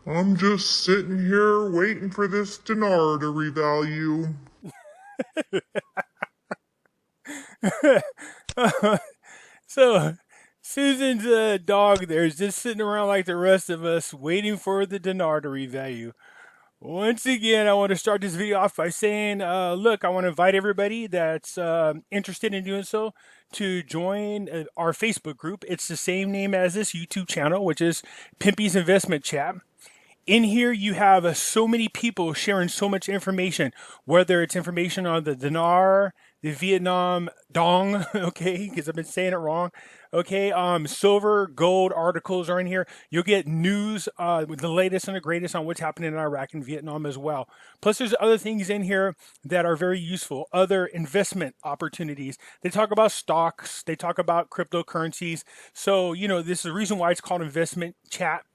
I'm just sitting here waiting for this dinar to revalue. So, Susan's dog there is just sitting around like the rest of us, waiting for the dinar to revalue. Once again, I want to start this video off by saying, look, I want to invite everybody that's interested in doing so to join our Facebook group. It's the same name as this YouTube channel, which is Pimpy's Investment Chat. In here, you have so many people sharing so much information, whether it's information on the dinar, the Vietnam dong, okay, because I've been saying it wrong. Okay, silver, gold articles are in here. You'll get news, with the latest and the greatest on what's happening in Iraq and Vietnam as well. Plus, there's other things in here that are very useful, other investment opportunities. They talk about stocks, they talk about cryptocurrencies. So, this is the reason why it's called Investment Chat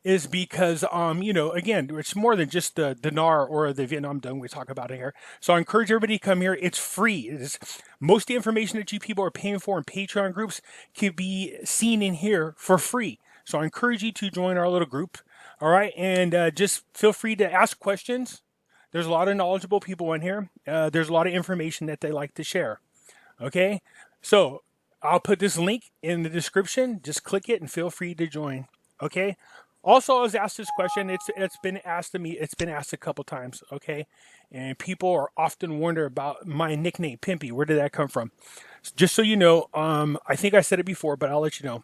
is because again, it's more than just the dinar or the Vietnam dong we talk about here. So I encourage everybody to come here. It's free. Most of the information that you people are paying for in Patreon groups can be seen in here for free. So I encourage you to join our little group. All right, and just feel free to ask questions. There's a lot of knowledgeable people in here. There's a lot of information that they like to share. Okay, so I'll put this link in the description. Just click it and feel free to join. Okay. Also, I was asked this question. It's been asked to me. It's been asked a couple times. Okay, and people are often wonder about my nickname, Pimpy. Where did that come from? Just so you know, I think I said it before, but I'll let you know.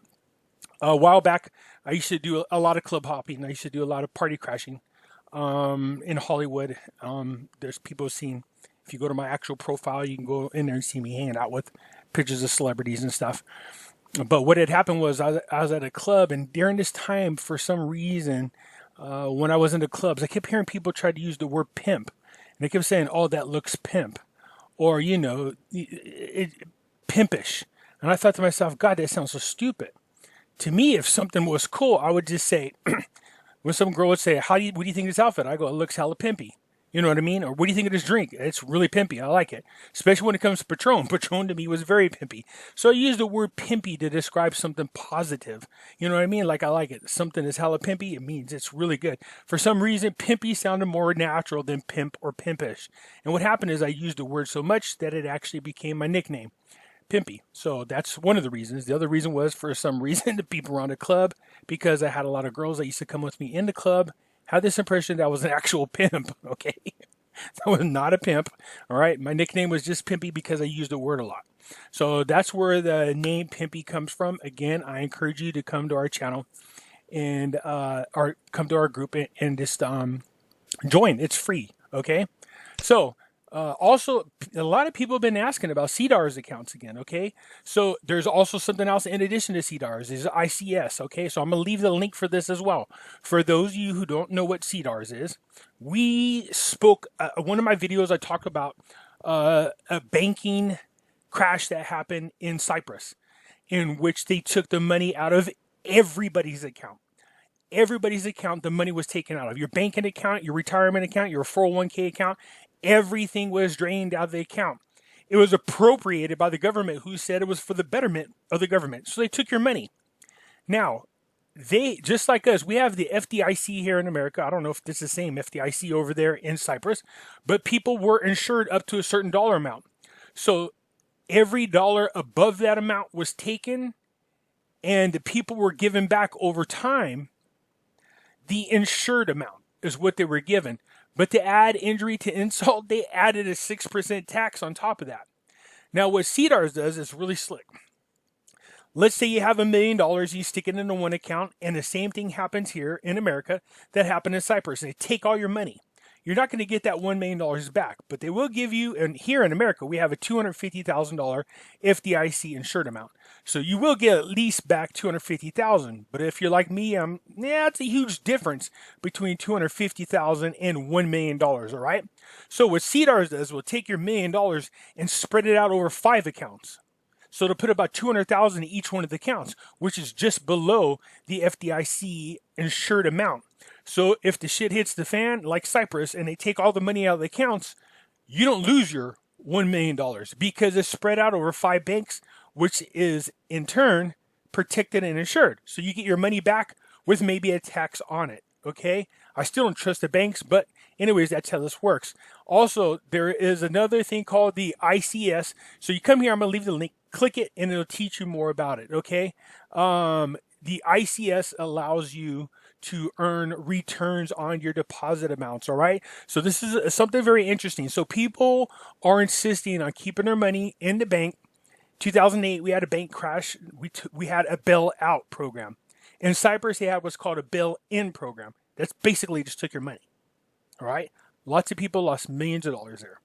A while back, I used to do a lot of club hopping. I used to do a lot of party crashing in Hollywood. There's people seen. If you go to my actual profile, you can go in there and see me hanging out with pictures of celebrities and stuff. But what had happened was I was at a club, and during this time, for some reason, when I was in the clubs, I kept hearing people try to use the word pimp. And they kept saying, oh, that looks pimp. Or, pimpish. And I thought to myself, God, that sounds so stupid. To me, if something was cool, I would just say, when some girl would say, what do you think of this outfit? I go, it looks hella pimpy. You know what I mean? Or what do you think of this drink? It's really pimpy. I like it. Especially when it comes to Patron. Patron to me was very pimpy. So I use the word pimpy to describe something positive. You know what I mean? Like I like it. Something is hella pimpy. It means it's really good. For some reason, pimpy sounded more natural than pimp or pimpish. And what happened is I used the word so much that it actually became my nickname. Pimpy. So that's one of the reasons. The other reason was for some reason the people around the club, because I had a lot of girls that used to come with me in the club, had this impression that I was an actual pimp. Okay. I was not a pimp. All right. My nickname was just Pimpy because I used the word a lot. So that's where the name Pimpy comes from. Again, I encourage you to come to our channel and or come to our group and just join. It's free. Okay. So also, a lot of people have been asking about CDARS accounts again, okay? So there's also something else in addition to CDARS, is ICS, okay? So I'm going to leave the link for this as well. For those of you who don't know what CDARS is, we spoke, one of my videos I talked about a banking crash that happened in Cyprus, in which they took the money out of everybody's account. Everybody's account, the money was taken out of your banking account, your retirement account, your 401k account. Everything was drained out of the account. It was appropriated by the government, who said it was for the betterment of the government. So they took your money. Now, they, just like us, we have the FDIC here in America. I don't know if it's the same FDIC over there in Cyprus, but people were insured up to a certain dollar amount. So every dollar above that amount was taken, and the people were given back over time. The insured amount is what they were given. But to add injury to insult, they added a 6% tax on top of that. Now, what CDARS does is really slick. Let's say you have $1 million, you stick it into one account, and the same thing happens here in America that happened in Cyprus. They take all your money. You're not going to get that $1 million back, but they will give you, and here in America, we have a $250,000 FDIC insured amount. So you will get at least back $250,000. But if you're like me, it's a huge difference between $250,000 and $1 million, all right? So what CDARS does, will take your $1 million and spread it out over 5 accounts. So to put about $200,000 in each one of the accounts, which is just below the FDIC insured amount. So if the shit hits the fan, like Cyprus, and they take all the money out of the accounts, you don't lose your $1 million because it's spread out over 5 banks, which is in turn protected and insured. So you get your money back with maybe a tax on it. Okay, I still don't trust the banks, but anyways, that's how this works. Also, there is another thing called the ICS. So you come here, I'm gonna leave the link, click it, and it'll teach you more about it. Okay, the ICS allows you to earn returns on your deposit amounts. All right, so this is something very interesting. So people are insisting on keeping their money in the bank. 2008, we had a bank crash. We had a bailout program. In Cyprus, they had what's called a bail-in program. That's basically just took your money. All right. Lots of people lost millions of dollars there.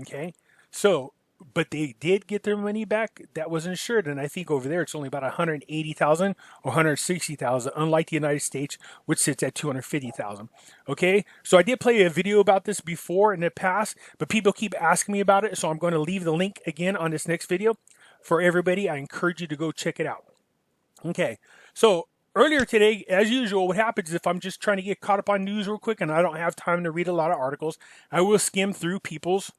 Okay. So, but they did get their money back. That was insured, and I think over there it's only about 180,000 or 160,000, unlike the United States, which sits at 250,000. Okay. So I did play a video about this before in the past, but people keep asking me about it, so I'm going to leave the link again on this next video for everybody. I encourage you to go check it out. Okay. So earlier today, as usual, what happens is if I'm just trying to get caught up on news real quick and I don't have time to read a lot of articles, I will skim through people's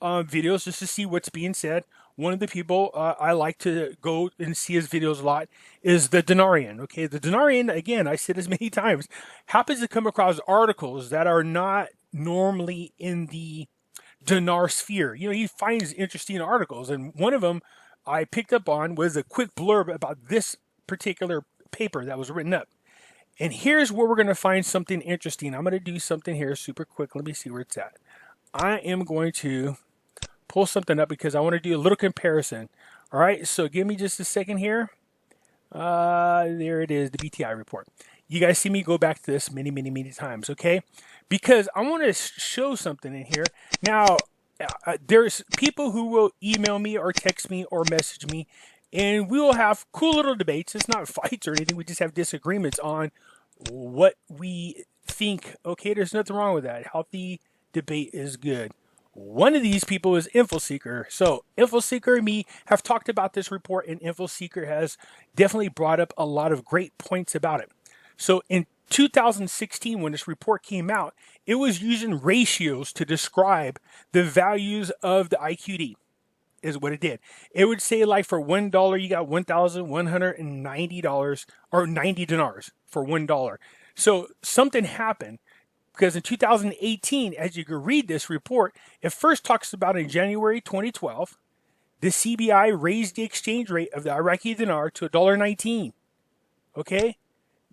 videos just to see what's being said. One of the people I like to go and see his videos a lot is the Dinarian. Okay, the Dinarian, again, I said this many times, happens to come across articles that are not normally in the Dinar sphere. You know, he finds interesting articles, and one of them I picked up on was a quick blurb about this particular paper that was written up. And here's where we're going to find something interesting. I'm going to do something here super quick. Let me see where it's at. I am going to pull something up because I want to do a little comparison. All right, so give me just a second here. There it is, the BTI report. You guys see me go back to this many, many, many times, okay? Because I want to show something in here. Now, there's people who will email me or text me or message me, and we will have cool little debates. It's not fights or anything. We just have disagreements on what we think. Okay, there's nothing wrong with that. Healthy debate is good. One of these people is InfoSeeker. So InfoSeeker and me have talked about this report, and InfoSeeker has definitely brought up a lot of great points about it. So in 2016, when this report came out, it was using ratios to describe the values of the IQD, is what it did. It would say, like, for $1, you got $1,190 or 90 dinars for $1. So something happened. Because in 2018, as you can read this report, it first talks about in January 2012, the CBI raised the exchange rate of the Iraqi dinar to $1.19. Okay?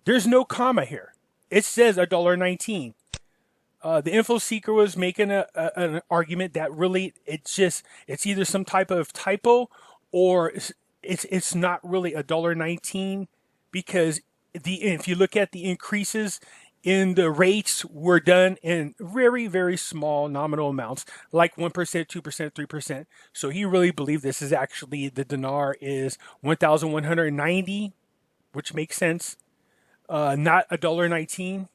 There's no comma here. It says $1.19. The InfoSeeker was making an argument that really it's either some type of typo or it's not really $1.19 because if you look at the increases in the rates were done in very, very small nominal amounts, like 1%, 2%, 3%. So he really believed this is actually the dinar is 1,190, which makes sense, not $1.19.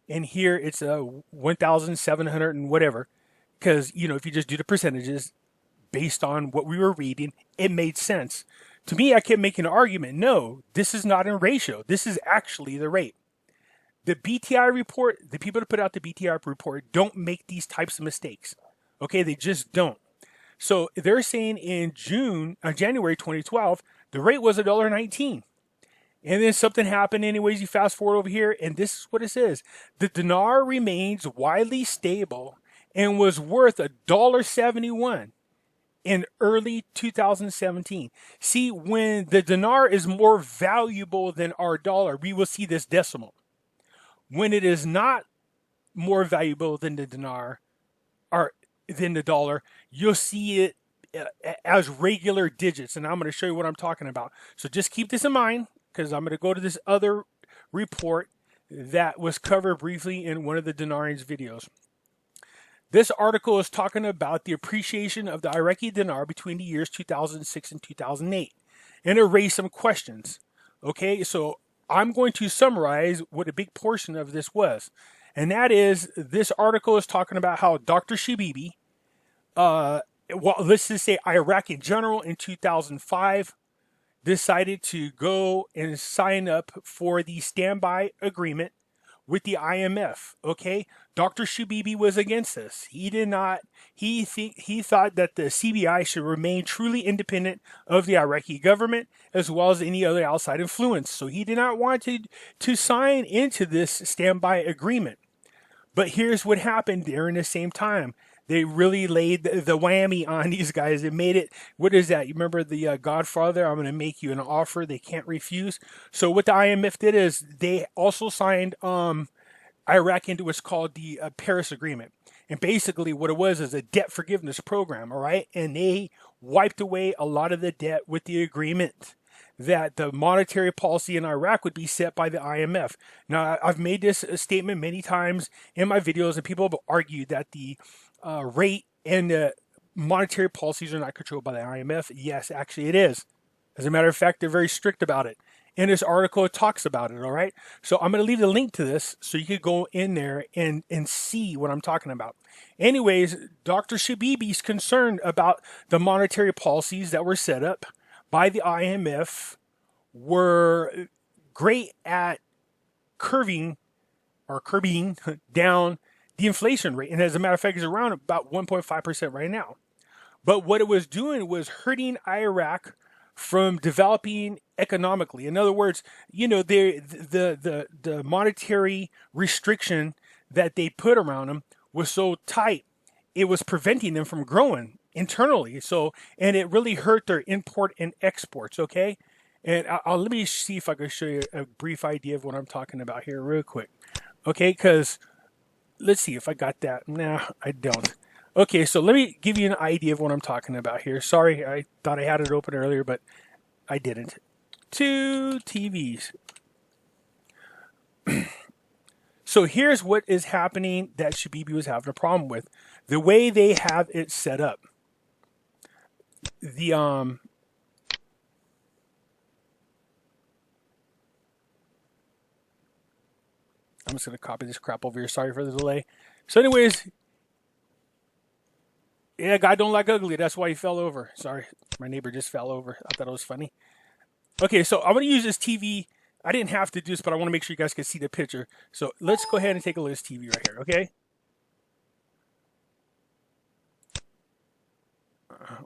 And here it's 1,700 and whatever, because if you just do the percentages based on what we were reading, it made sense. To me, I kept making an argument. No, this is not in ratio. This is actually the rate. The BTI report, the people that put out the BTI report don't make these types of mistakes. Okay, they just don't. So they're saying in January 2012, the rate was $1.19. And then something happened anyways. You fast forward over here, and this is what it says. The dinar remains widely stable and was worth $1.71 in early 2017. See, when the dinar is more valuable than our dollar, we will see this decimal. When it is not more valuable than the dinar or than the dollar, you'll see it as regular digits. And I'm going to show you what I'm talking about. So just keep this in mind, because I'm going to go to this other report that was covered briefly in one of the Dinarian's videos. This article is talking about the appreciation of the Iraqi dinar between the years 2006 and 2008. And it raised some questions. Okay, so I'm going to summarize what a big portion of this was. And that is, this article is talking about how Dr. Shabibi, let's just say Iraqi general in 2005, decided to go and sign up for the standby agreement with the IMF. Okay, Dr. Shabibi was against this. He did not. He thought that the CBI should remain truly independent of the Iraqi government as well as any other outside influence. So he did not want to sign into this standby agreement. But here's what happened during the same time. They really laid the whammy on these guys. It made it, what is that? You remember the Godfather? I'm going to make you an offer they can't refuse. So what the IMF did is they also signed Iraq into what's called the Paris Agreement. And basically what it was is a debt forgiveness program, all right? And they wiped away a lot of the debt with the agreement that the monetary policy in Iraq would be set by the IMF. Now, I've made this statement many times in my videos, and people have argued that the rate and the monetary policies are not controlled by the IMF. Yes, actually it is. As a matter of fact, they're very strict about it. In this article, it talks about it, all right? So I'm going to leave the link to this so you could go in there and see what I'm talking about. Anyways, Dr. Shabibi's concerned about the monetary policies that were set up by the IMF were great at curbing down the inflation rate. And as a matter of fact, it's around about 1.5% right now. But what it was doing was hurting Iraq from developing economically. In other words, you know, the monetary restriction that they put around them was so tight, it was preventing them from growing internally. So, and it really hurt their import and exports, okay? And let me see if I can show you a brief idea of what I'm talking about here real quick. Okay, because let's see if I got that. Nah, I don't. Okay, so let me give you an idea of what I'm talking about here. Sorry, I thought I had it open earlier, but I didn't. 2 TVs. So here's what is happening that Shabibi was having a problem with. The way they have it set up. I'm just going to copy this crap over here. Sorry for the delay. So anyways, yeah, God don't like ugly. That's why he fell over. Sorry, my neighbor just fell over. I thought it was funny. Okay, so I'm going to use this TV. I didn't have to do this, but I want to make sure you guys can see the picture. So let's go ahead and take a look at this TV right here, okay?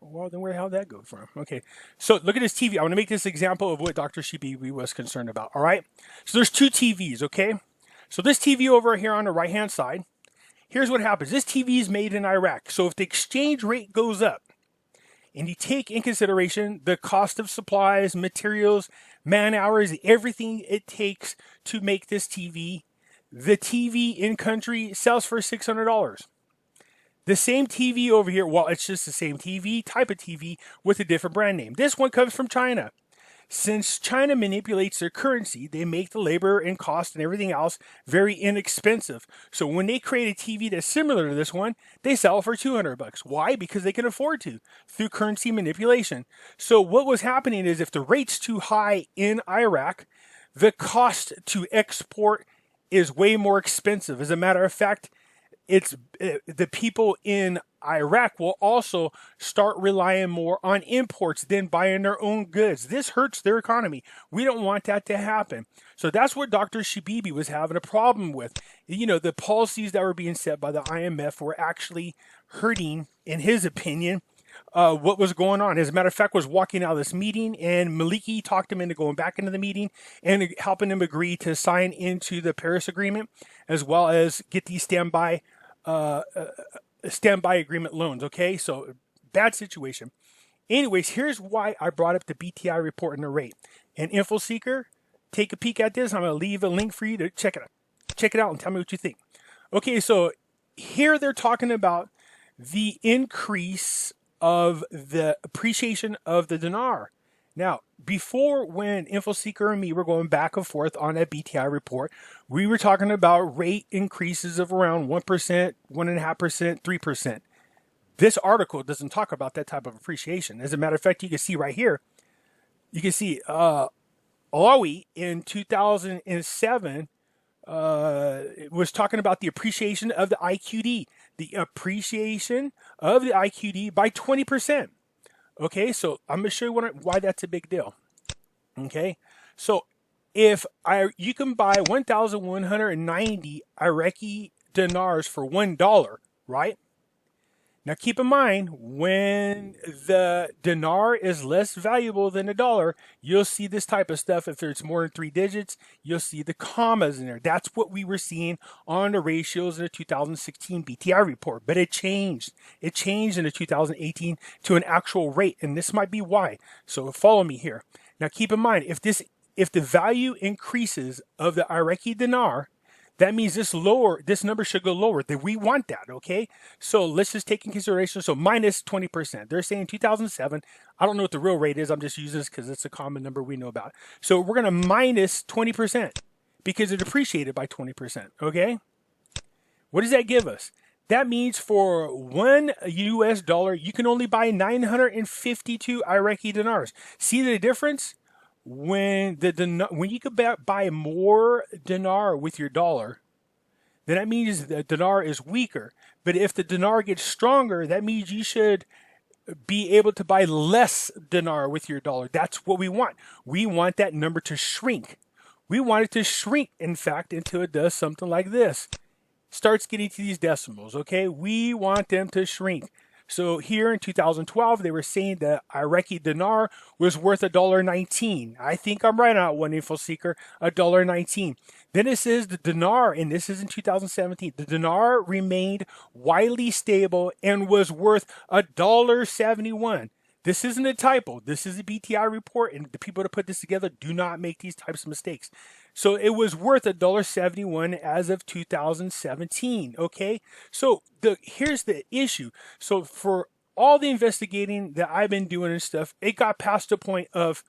Well, then where the hell did that go from? Okay, so look at this TV. I want to make this example of what Dr. Shabibi was concerned about, all right? So there's 2 TVs, okay? So this TV over here on the right-hand side, here's what happens. This TV is made in Iraq. So if the exchange rate goes up, and you take in consideration the cost of supplies, materials, man hours, everything it takes to make this TV, the TV in country sells for $600. The same TV over here, well, it's just the same TV, type of TV with a different brand name. This one comes from China. Since China manipulates their currency, they make the labor and cost and everything else very inexpensive. So when they create a TV that's similar to this one, they sell it for $200. Why? Because they can afford to through currency manipulation. So what was happening is if the rate's too high in Iraq, the cost to export is way more expensive. As a matter of fact, it's the people in Iraq will also start relying more on imports than buying their own goods. This hurts their economy. We don't want that to happen. So that's what Dr. Shabibi was having a problem with. You know, the policies that were being set by the IMF were actually hurting, in his opinion, what was going on. As a matter of fact, was walking out of this meeting, and Maliki talked him into going back into the meeting and helping him agree to sign into the Paris Agreement, as well as get these standby agreement loans. Okay, so bad situation. Anyways, here's why I brought up the BTI report and the rate. And InfoSeeker, take a peek at this. I'm going to leave a link for you to check it out. Check it out and tell me what you think. Okay, so here they're talking about the increase of the appreciation of the dinar. Now, before, when InfoSeeker and me were going back and forth on that BTI report, we were talking about rate increases of around 1%, 1.5%, 3%. This article doesn't talk about that type of appreciation. As a matter of fact, you can see right here, you can see Alawi in 2007 was talking about the appreciation of the IQD. The appreciation of the IQD by 20%. Okay, so I'm going to show you why that's a big deal. Okay, so you can buy 1,190 Iraqi dinars for $1, right? Now keep in mind, when the dinar is less valuable than a dollar, you'll see this type of stuff. If there's more than 3 digits, you'll see the commas in there. That's what we were seeing on the ratios in the 2016 BTI report. But it changed. It changed in the 2018 to an actual rate, and this might be why. So follow me here. Now keep in mind, if the value increases of the Iraqi dinar, that means this number should go lower. That we want that, okay? So let's just take in consideration. So minus 20%. They're saying 2007. I don't know what the real rate is. I'm just using this because it's a common number we know about. So we're going to minus 20% because it depreciated by 20%, okay? What does that give us? That means for $1 US, you can only buy 952 Iraqi dinars. See the difference? When you could buy more dinar with your dollar, then that means the dinar is weaker. But if the dinar gets stronger, that means you should be able to buy less dinar with your dollar. That's what we want. We want that number to shrink. We want it to shrink, in fact, until it does something like this. Starts getting to these decimals, okay? We want them to shrink. So here in 2012, they were saying the Iraqi dinar was worth $1.19. I think I'm right on that one, Info Seeker, $1.19. Then it says the dinar, and this is in 2017, the dinar remained widely stable and was worth $1.71. This isn't a typo. This is a BTI report, and the people that put this together do not make these types of mistakes. So it was worth $1.71 as of 2017, okay? So here's the issue. So for all the investigating that I've been doing and stuff, it got past the point of,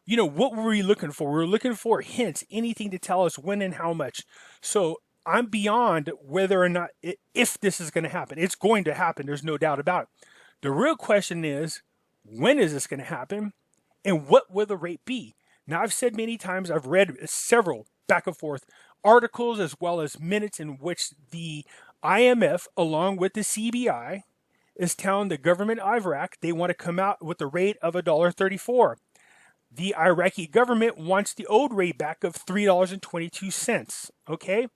what were we looking for? We were looking for hints, anything to tell us when and how much. So I'm beyond whether or not, if this is going to happen. It's going to happen. There's no doubt about it. The real question is, when is this going to happen? And what will the rate be? Now, I've said many times, I've read several back and forth articles as well as minutes in which the IMF, along with the CBI, is telling the government of Iraq they want to come out with a rate of $1.34. The Iraqi government wants the old rate back of $3.22, okay?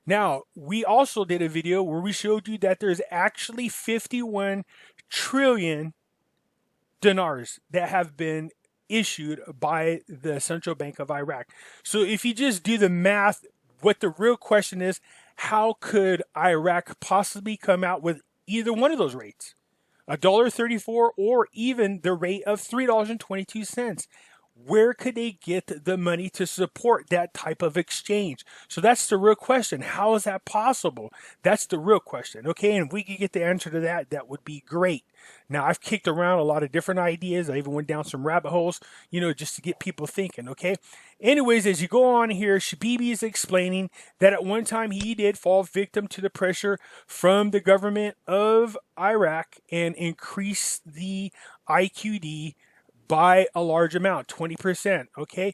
Now, we also did a video where we showed you that there's actually 51 trillion dinars that have been issued by the Central Bank of Iraq. So if you just do the math, what the real question is, how could Iraq possibly come out with either one of those rates? $1.34 or even the rate of $3.22. Where could they get the money to support that type of exchange? So that's the real question. How is that possible? That's the real question. Okay, and if we could get the answer to that, that would be great. Now, I've kicked around a lot of different ideas. I even went down some rabbit holes, just to get people thinking, okay? Anyways, as you go on here, Shabibi is explaining that at one time he did fall victim to the pressure from the government of Iraq and increase the IQD by a large amount, 20%, okay?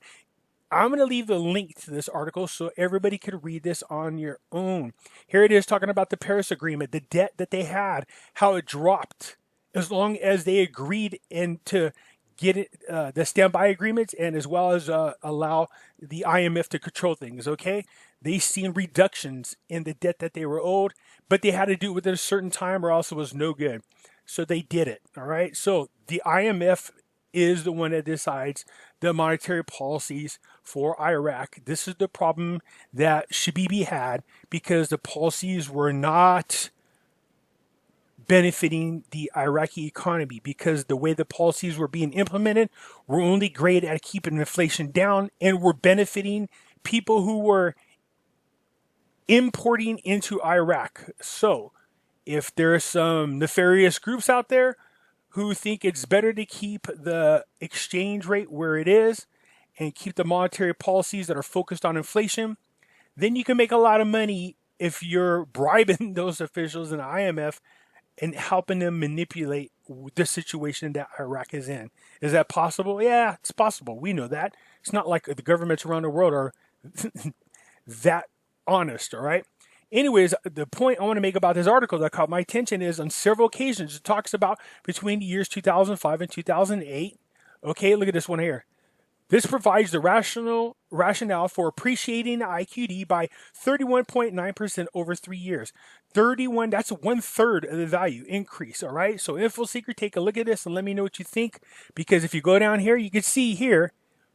I'm going to leave the link to this article so everybody could read this on your own. Here it is talking about the Paris Agreement, the debt that they had, how it dropped as long as they agreed to get it, the standby agreements, and as well as allow the IMF to control things, okay? They seen reductions in the debt that they were owed, but they had to do it within a certain time or else it was no good. So they did it, all right? So the IMF is the one that decides the monetary policies for Iraq. This is the problem that Shabibi had because the policies were not benefiting the Iraqi economy because the way the policies were being implemented were only great at keeping inflation down and were benefiting people who were importing into Iraq. So if there are some nefarious groups out there who think it's better to keep the exchange rate where it is and keep the monetary policies that are focused on inflation, then you can make a lot of money if you're bribing those officials in the IMF and helping them manipulate the situation that Iraq is in. Is that possible? Yeah, it's possible. We know that. It's not like the governments around the world are that honest, all right? Anyways, the point I want to make about this article that caught my attention is on several occasions, it talks about between the years 2005 and 2008. Okay, look at this one here. This provides the rationale for appreciating the IQD by 31.9% over 3 years. 31, that's 1/3 of the value increase, all right? So InfoSeeker, take a look at this and let me know what you think, because if you go down here, you can see here,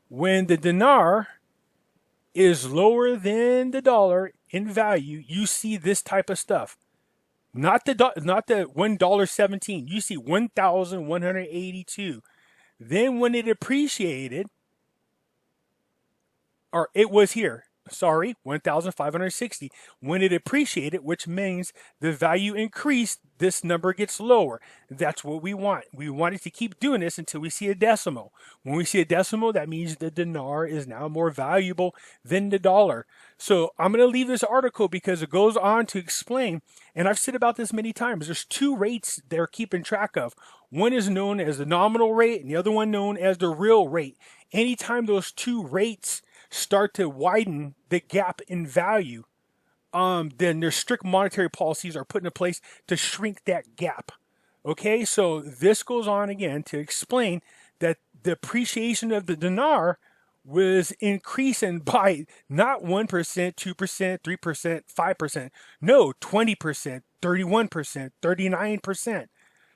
when the dinar is lower than the dollar in value, you see this type of stuff. Not the $1.17. You see 1,182. Then when it appreciated, or it was here, sorry, 1,560. When it appreciated, which means the value increased, this number gets lower. That's what we want. We want it to keep doing this until we see a decimal. When we see a decimal, that means the dinar is now more valuable than the dollar. So I'm going to leave this article because it goes on to explain, and I've said about this many times, there's two rates they're keeping track of. One is known as the nominal rate and the other one known as the real rate. Anytime those two rates start to widen the gap in value, then their strict monetary policies are put into place to shrink that gap. Okay, so this goes on again to explain that the appreciation of the dinar was increasing by not 1%, 2%, 3%, 5%. No, 20%, 31%, 39%.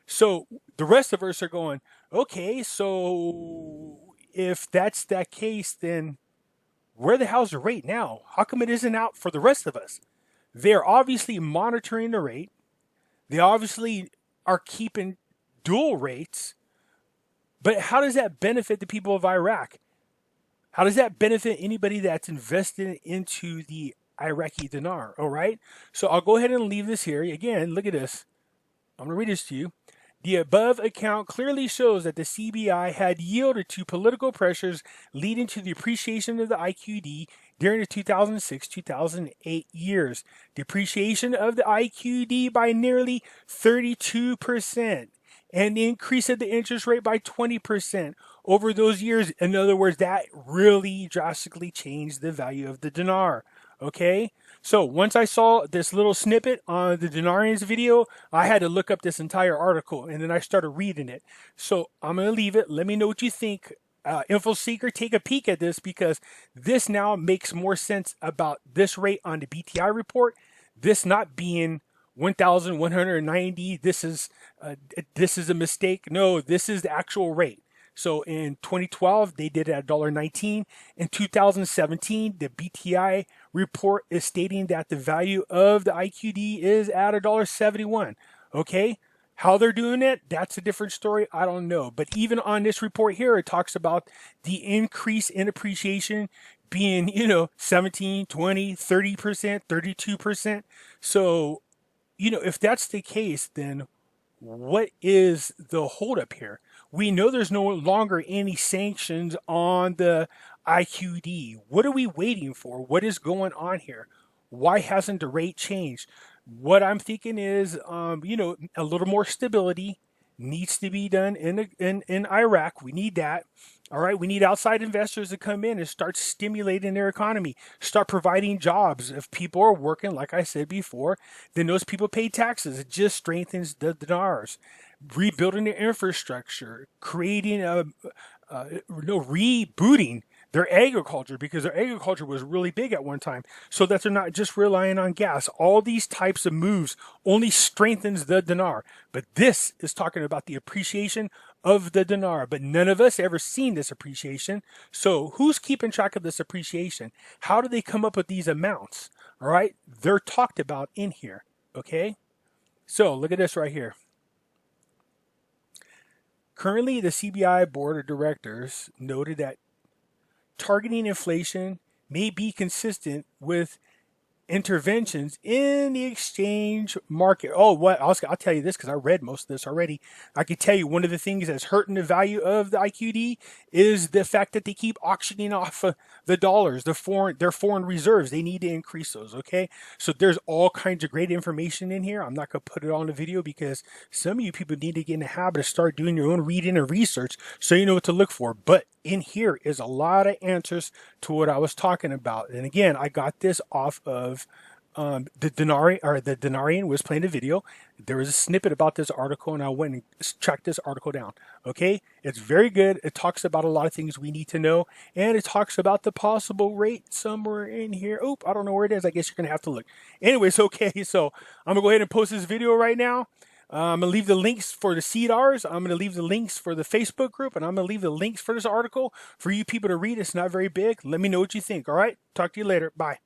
So the rest of us are going, okay, so if that's that case, then where the hell's the rate now? How come it isn't out for the rest of us? They're obviously monitoring the rate. They obviously are keeping dual rates. But how does that benefit the people of Iraq? How does that benefit anybody that's invested into the Iraqi dinar? All right. So I'll go ahead and leave this here. Again, look at this. I'm going to read this to you. The above account clearly shows that the CBI had yielded to political pressures leading to the appreciation of the IQD during the 2006-2008 years. Depreciation of the IQD by nearly 32% and the increase of the interest rate by 20% over those years. In other words, that really drastically changed the value of the dinar. Okay? So once I saw this little snippet on the Dinarians video, I had to look up this entire article, and then I started reading it. So I'm going to leave it. Let me know what you think. InfoSeeker, take a peek at this, because this now makes more sense about this rate on the BTI report. This not being 1,190. This is a mistake. No, this is the actual rate. So in 2012, they did it at $1.19. In 2017, the BTI report is stating that the value of the IQD is at $1.71. Okay, how they're doing it, that's a different story. I don't know. But even on this report here, it talks about the increase in appreciation being, 17, 20, 30%, 32%. So, if that's the case, then what is the holdup here? We know there's no longer any sanctions on the IQD. What are we waiting for? What is going on here? Why hasn't the rate changed? What I'm thinking is, a little more stability needs to be done in Iraq. We need that. All right, we need outside investors to come in and start stimulating their economy, start providing jobs. If people are working, like I said before, then those people pay taxes. It just strengthens the dinars. Rebuilding their infrastructure, creating rebooting their agriculture, because their agriculture was really big at one time, so that they're not just relying on gas. All these types of moves only strengthens the dinar. But this is talking about the appreciation of the dinar. But none of us ever seen this appreciation. So who's keeping track of this appreciation? How do they come up with these amounts? All right, they're talked about in here. Okay, so look at this right here. Currently, the CBI Board of Directors noted that targeting inflation may be consistent with interventions in the exchange market. Oh, what? I'll tell you this, because I read most of this already. I can tell you one of the things that's hurting the value of the IQD is the fact that they keep auctioning off the dollars, their foreign reserves. They need to increase those. Okay, so there's all kinds of great information in here. I'm not going to put it on the video because some of you people need to get in the habit of start doing your own reading and research so you know what to look for. But in here is a lot of answers to what I was talking about. And again, I got this off of the Dinarian was playing a video. There was a snippet about this article, and I went and tracked this article down. Okay, it's very good. It talks about a lot of things we need to know, and it talks about the possible rate somewhere in here. Oop, I don't know where it is. I guess you're gonna have to look. Anyways, okay, so I'm gonna go ahead and post this video right now. I'm going to leave the links for the CDARS. I'm going to leave the links for the Facebook group, and I'm going to leave the links for this article for you people to read. It's not very big. Let me know what you think. All right. Talk to you later. Bye.